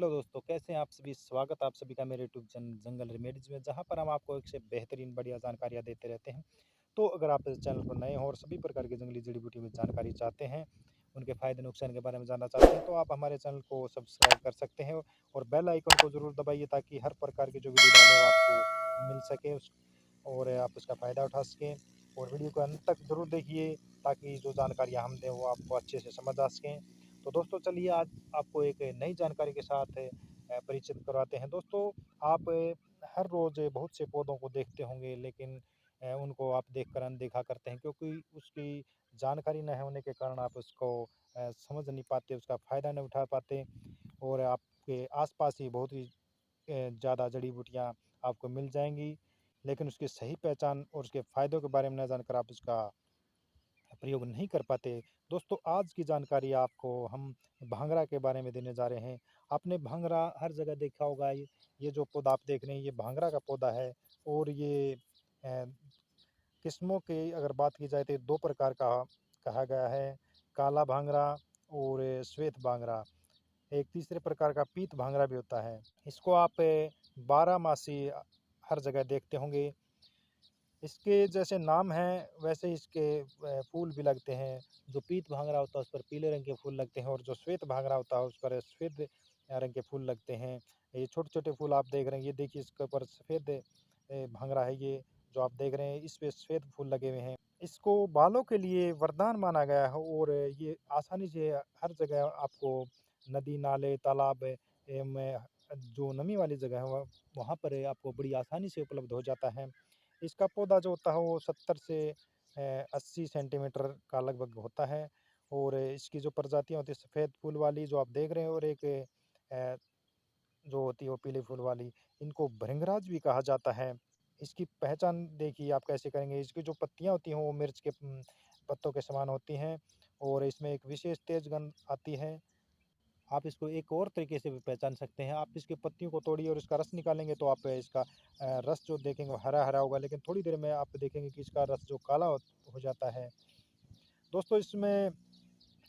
Hello दोस्तों, कैसे हैं आप सभी? स्वागत है आप सभी का मेरे यूट्यूब चैनल जंगल रेमेडीज में, जहां पर हम आपको एक से बेहतरीन बढ़िया जानकारियां देते रहते हैं। तो अगर आप इस चैनल पर नए हो और सभी प्रकार की जंगली जड़ी बूटी में जानकारी चाहते हैं, उनके फ़ायदे नुकसान के बारे में जानना चाहते हैं, तो आप हमारे चैनल को सब्सक्राइब कर सकते हैं और बेल आइकन को ज़रूर दबाइए ताकि हर प्रकार की जो वीडियो डालें वो आपको मिल सके और आप उसका फ़ायदा उठा सकें। और वीडियो को अंत तक ज़रूर देखिए ताकि जो जानकारियाँ हम दें वो आपको अच्छे से समझ आ सकें। तो दोस्तों चलिए आज आपको एक नई जानकारी के साथ परिचित करवाते हैं। दोस्तों आप हर रोज़ बहुत से पौधों को देखते होंगे, लेकिन उनको आप देखकर अनदेखा करते हैं क्योंकि उसकी जानकारी न होने के कारण आप उसको समझ नहीं पाते, उसका फ़ायदा नहीं उठा पाते और आपके आसपास ही बहुत ही ज़्यादा जड़ी-बूटियाँ आपको मिल जाएँगी, लेकिन उसकी सही पहचान और उसके फ़ायदों के बारे में न जानकर आप उसका प्रयोग नहीं कर पाते। दोस्तों आज की जानकारी आपको हम भांगड़ा के बारे में देने जा रहे हैं। आपने भांगड़ा हर जगह देखा होगा, ये जो पौधा आप देख रहे हैं ये भांगड़ा का पौधा है और ये किस्मों की अगर बात की जाए तो 2 प्रकार का कहा गया है, काला भांगड़ा और श्वेत भांगड़ा। एक तीसरे प्रकार का पीत भांगड़ा भी होता है। इसको आप 12मासी हर जगह देखते होंगे। इसके जैसे नाम हैं वैसे ही इसके फूल भी लगते हैं। जो पीत भांगड़ा होता है उस पर पीले रंग के फूल लगते हैं और जो श्वेत भांगड़ा होता है उस पर सफ़ेद रंग के फूल लगते हैं। ये छोटे-छोटे फूल आप देख रहे हैं, ये देखिए इसके ऊपर सफ़ेद भांगड़ा है ये जो आप देख रहे हैं, इस पे सफ़ेद फूल लगे हुए हैं। इसको बालों के लिए वरदान माना गया है और ये आसानी से हर जगह आपको नदी, नाले, तालाब में जो नमी वाली जगह है वहाँ पर आपको बड़ी आसानी से उपलब्ध हो जाता है। इसका पौधा जो होता है वो 70 से 80 सेंटीमीटर का लगभग होता है और इसकी जो प्रजातियाँ होती है सफ़ेद फूल वाली जो आप देख रहे हैं और एक अ, जो होती है वो पीले फूल वाली, इनको भृंगराज भी कहा जाता है। इसकी पहचान देखिए आप कैसे करेंगे, इसकी जो पत्तियाँ होती हैं वो मिर्च के पत्तों के समान होती हैं और इसमें एक विशेष तेज गंध आती है। आप इसको एक और तरीके से भी पहचान सकते हैं। आप इसकी पत्तियों को तोड़िए और इसका रस निकालेंगे तो आप इसका रस जो देखेंगे वो हरा-हरा होगा, लेकिन थोड़ी देर में आप देखेंगे कि इसका रस जो काला हो जाता है। दोस्तों इसमें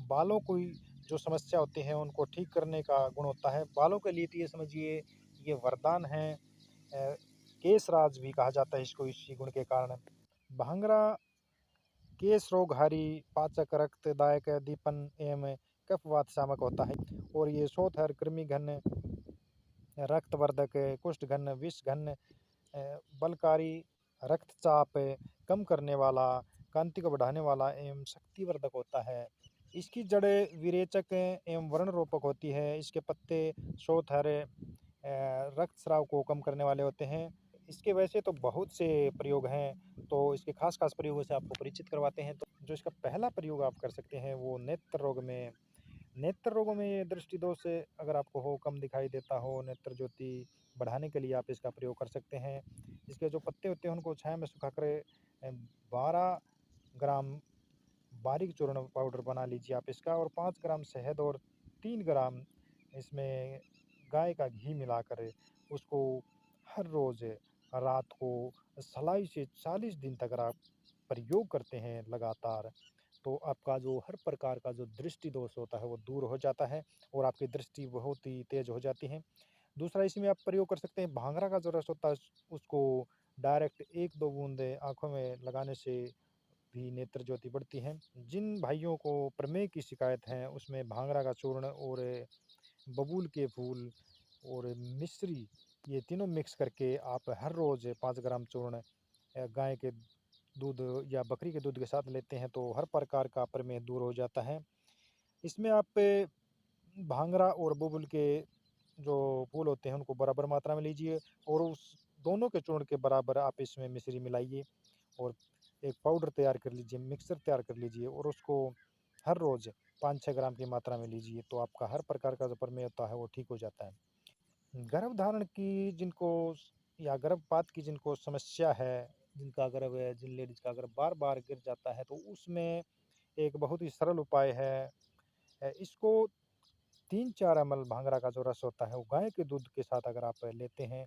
बालों की जो समस्या होती है उनको ठीक करने का गुण होता है। बालों के लिए तो ये समझिए ये वरदान है। केशराज भी कहा जाता है इसको इसी गुण के कारण। भांगड़ा केश रोगहारी, पाचक, रक्तदायक, दीपन एवं कफवात शामक होता है और ये शोथर, कृमिघन, रक्तवर्धक, कुष्ठघन, विषघन, बलकारी, रक्तचाप कम करने वाला, कांति को बढ़ाने वाला एवं शक्तिवर्धक होता है। इसकी जड़ें विरेचक एवं वर्णरोपक होती है। इसके पत्ते शोथ हरे रक्तस्राव को कम करने वाले होते हैं। इसके वैसे तो बहुत से प्रयोग हैं, तो इसके खास-खास प्रयोगों से आपको परिचित करवाते हैं। तो जो इसका पहला प्रयोग आप कर सकते हैं वो नेत्र रोगों में ये दृष्टि दोष अगर आपको हो, कम दिखाई देता हो, नेत्र ज्योति बढ़ाने के लिए आप इसका प्रयोग कर सकते हैं। इसके जो पत्ते होते हैं उनको छाया में सुखाकर 12 ग्राम बारीक चूर्ण पाउडर बना लीजिए आप इसका और 5 ग्राम शहद और 3 ग्राम इसमें गाय का घी मिलाकर उसको हर रोज़ रात को सलाई से 40 दिन तक अगर आप प्रयोग करते हैं लगातार, तो आपका जो हर प्रकार का जो दृष्टि दोष होता है वो दूर हो जाता है और आपकी दृष्टि बहुत ही तेज हो जाती है। दूसरा इसमें आप प्रयोग कर सकते हैं भांगड़ा का जो रस होता है उसको डायरेक्ट 1-2 बूंद आँखों में लगाने से भी नेत्र ज्योति बढ़ती है। जिन भाइयों को प्रमेह की शिकायत है उसमें भांगड़ा का चूर्ण और बबूल के फूल और मिश्री ये तीनों मिक्स करके आप हर रोज़ 5 ग्राम चूर्ण गाय के दूध या बकरी के दूध के साथ लेते हैं तो हर प्रकार का प्रमेह दूर हो जाता है। इसमें आप भांगड़ा और बबूल के जो फूल होते हैं उनको बराबर मात्रा में लीजिए और उस दोनों के चूर्ण के बराबर आप इसमें मिश्री मिलाइए और एक पाउडर तैयार कर लीजिए, मिक्सर तैयार कर लीजिए और उसको हर रोज़ 5-6 ग्राम की मात्रा में लीजिए तो आपका हर प्रकार का जो प्रमेह होता है वो ठीक हो जाता है। गर्भधारण की जिनको या गर्भपात की जिनको समस्या है, जिनका गर्भ है, जिन लेडीज़ का गर्भ बार-बार गिर जाता है तो उसमें एक बहुत ही सरल उपाय है। इसको 3-4 ml भांगड़ा का जो रस होता है वो गाय के दूध के साथ अगर आप लेते हैं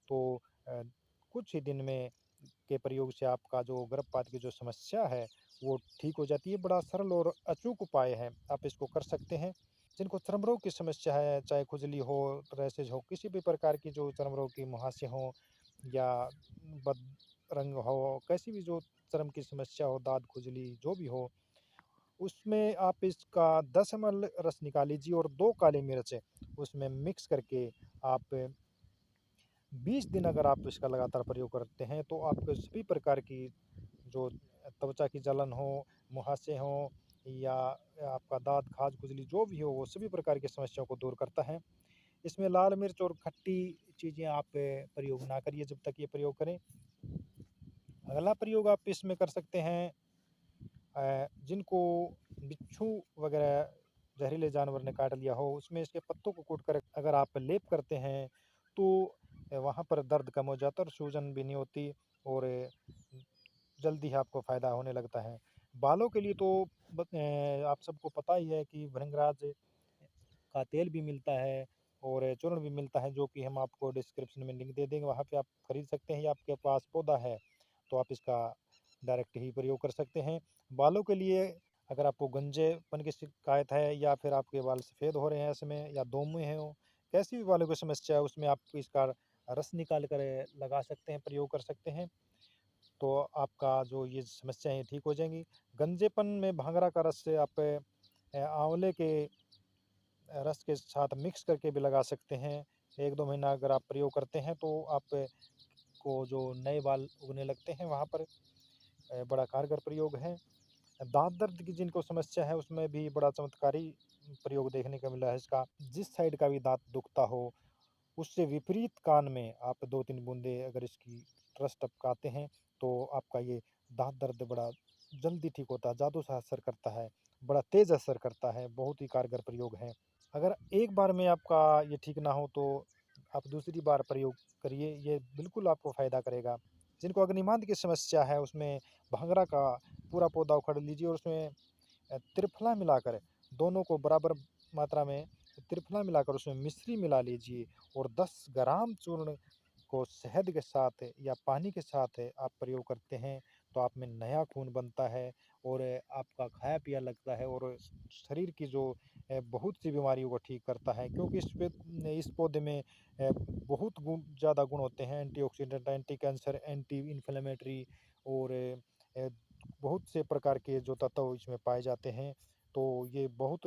तो अ, कुछ ही दिन में के प्रयोग से आपका जो गर्भपात की जो समस्या है वो ठीक हो जाती है। बड़ा सरल और अचूक उपाय है, आप इसको कर सकते हैं। जिनको चर्म रोग की समस्या है, चाहे खुजली हो, रैशेज हो, किसी भी प्रकार की जो चर्म रोग की मुहासे हों या बदरंग हो, कैसी भी जो चर्म की समस्या हो, दाद खुजली जो भी हो, उसमें आप इसका 10 ml रस निकाल लीजिए और 2 काली मिर्च उसमें मिक्स करके आप 20 दिन अगर आप इसका लगातार प्रयोग करते हैं, तो आपको सभी प्रकार की जो त्वचा की जलन हो, मुहासे हों या आपका दाँत, खाज, खुजली जो भी हो, वो सभी प्रकार की समस्याओं को दूर करता है। इसमें लाल मिर्च और खट्टी चीज़ें आप प्रयोग ना करिए जब तक ये प्रयोग करें। अगला प्रयोग आप इसमें कर सकते हैं जिनको बिच्छू वगैरह जहरीले जानवर ने काट लिया हो, उसमें इसके पत्तों को कूट कर अगर आप लेप करते हैं, तो वहाँ पर दर्द कम हो जाता है और सूजन भी नहीं होती और जल्दी ही आपको फ़ायदा होने लगता है। बालों के लिए तो आप सबको पता ही है कि भृंगराज का तेल भी मिलता है और चूर्ण भी मिलता है, जो कि हम आपको डिस्क्रिप्शन में लिंक दे देंगे, वहाँ पे आप खरीद सकते हैं या आपके पास पौधा है, तो आप इसका डायरेक्ट ही प्रयोग कर सकते हैं। बालों के लिए अगर आपको गंजेपन की शिकायत है या फिर आपके बाल सफ़ेद हो रहे हैं इसमें या दोमुहे हों, कैसी भी बालों की समस्या है, उसमें आप इसका रस निकाल कर लगा सकते हैं, प्रयोग कर सकते हैं। तो आपका जो ये समस्याएँ ठीक हो जाएँगी। गंजेपन में भांगड़ा का रस से आप आँवले के रस के साथ मिक्स करके भी लगा सकते हैं। 1-2 महीना अगर आप प्रयोग करते हैं तो आपको जो नए बाल उगने लगते हैं वहाँ पर बड़ा कारगर प्रयोग है। दाँत दर्द की जिनको समस्या है उसमें भी बड़ा चमत्कारी प्रयोग देखने को मिला है इसका। जिस साइड का भी दाँत दुखता हो, उससे विपरीत कान में आप 2-3 बूँदे अगर इसकी रस टपकाते हैं, तो आपका ये दाँत दर्द बड़ा जल्दी ठीक होता है, जादू सा असर करता है, बड़ा तेज़ असर करता है, बहुत ही कारगर प्रयोग है। अगर एक बार में आपका ये ठीक ना हो तो आप दूसरी बार प्रयोग करिए, ये बिल्कुल आपको फ़ायदा करेगा। जिनको अग्निमांद की समस्या है उसमें भांगड़ा का पूरा पौधा उखाड़ लीजिए और उसमें त्रिफला मिलाकर दोनों को बराबर मात्रा में त्रिफला मिलाकर उसमें मिश्री मिला लीजिए और 10 ग्राम चूर्ण को शहद के साथ या पानी के साथ आप प्रयोग करते हैं, तो आप में नया खून बनता है और आपका खाया पिया लगता है और शरीर की जो बहुत सी बीमारियों को ठीक करता है, क्योंकि इस पौधे में बहुत ज़्यादा गुण होते हैं, antioxidant, anti cancer, anti inflammatory और बहुत से प्रकार के जो तत्व इसमें पाए जाते हैं। तो ये बहुत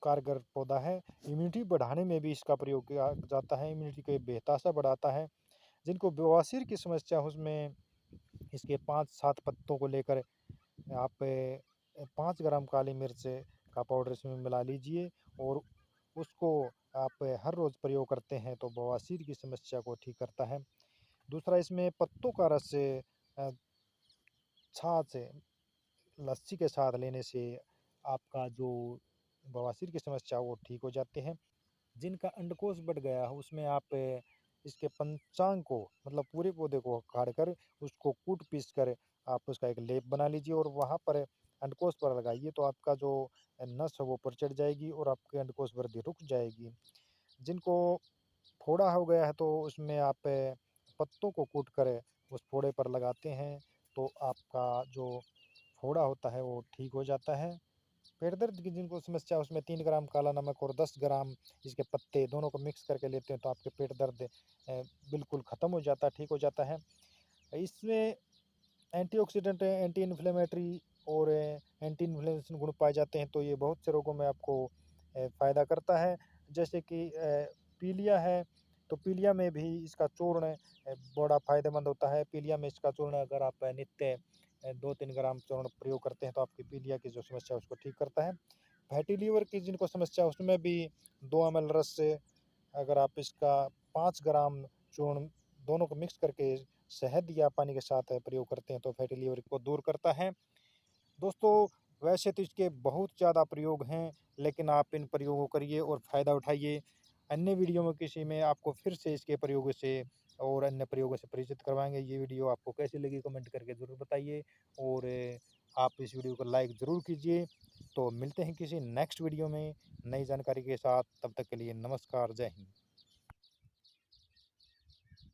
कारगर पौधा है। इम्यूनिटी बढ़ाने में भी इसका प्रयोग किया जाता है, इम्यूनिटी को बेहतासा बढ़ाता है। जिनको बवासीर की समस्या है उसमें इसके 5-7 पत्तों को लेकर आप 5 ग्राम काली मिर्च का पाउडर इसमें मिला लीजिए और उसको आप हर रोज़ प्रयोग करते हैं तो बवासीर की समस्या को ठीक करता है। दूसरा इसमें पत्तों का रस छाछ लस्सी के साथ लेने से आपका जो बवासीर की समस्या वो ठीक हो जाते हैं। जिनका अंडकोश बढ़ गया है उसमें आप इसके पंचांग को मतलब पूरे पौधे को काट कर उसको कूट पीस कर आप उसका एक लेप बना लीजिए और वहाँ पर अंडकोश पर लगाइए, तो आपका जो नस है वो ऊपर चढ़ जाएगी और आपकी अंडकोश वृद्धि रुक जाएगी। जिनको फोड़ा हो गया है तो उसमें आप पत्तों को कूट कर उस फोड़े पर लगाते हैं, तो आपका जो फोड़ा होता है वो ठीक हो जाता है। पेट दर्द की जिनको समस्या है उसमें 3 ग्राम काला नमक और 10 ग्राम इसके पत्ते दोनों को मिक्स करके लेते हैं, तो आपके पेट दर्द बिल्कुल ख़त्म हो जाता है, ठीक हो जाता है। इसमें एंटीऑक्सीडेंट, एंटी इन्फ्लेमेटरी और एंटी इन्फ्लेमेशन गुण पाए जाते हैं, तो ये बहुत से रोगों में आपको फ़ायदा करता है। जैसे कि पीलिया है, तो पीलिया में भी इसका चूर्ण बड़ा फ़ायदेमंद होता है। पीलिया में इसका चूर्ण अगर आप नित्य 2-3 ग्राम चूर्ण प्रयोग करते हैं, तो आपकी पीलिया की जो समस्या है उसको ठीक करता है। फैटी लीवर की जिनको समस्या है उसमें भी 2 ml रस से अगर आप इसका 5 ग्राम चूर्ण दोनों को मिक्स करके शहद या पानी के साथ प्रयोग करते हैं, तो फैटी लीवर को दूर करता है। दोस्तों, वैसे तो इसके बहुत ज़्यादा प्रयोग हैं, लेकिन आप इन प्रयोगों को करिए और फ़ायदा उठाइए। अन्य वीडियो में किसी में आपको फिर से इसके प्रयोगों से और अन्य प्रयोगों से परिचित करवाएँगे। ये वीडियो आपको कैसी लगी कमेंट करके ज़रूर बताइए और आप इस वीडियो को लाइक ज़रूर कीजिए। तो मिलते हैं किसी नेक्स्ट वीडियो में नई जानकारी के साथ, तब तक के लिए नमस्कार, जय हिंद।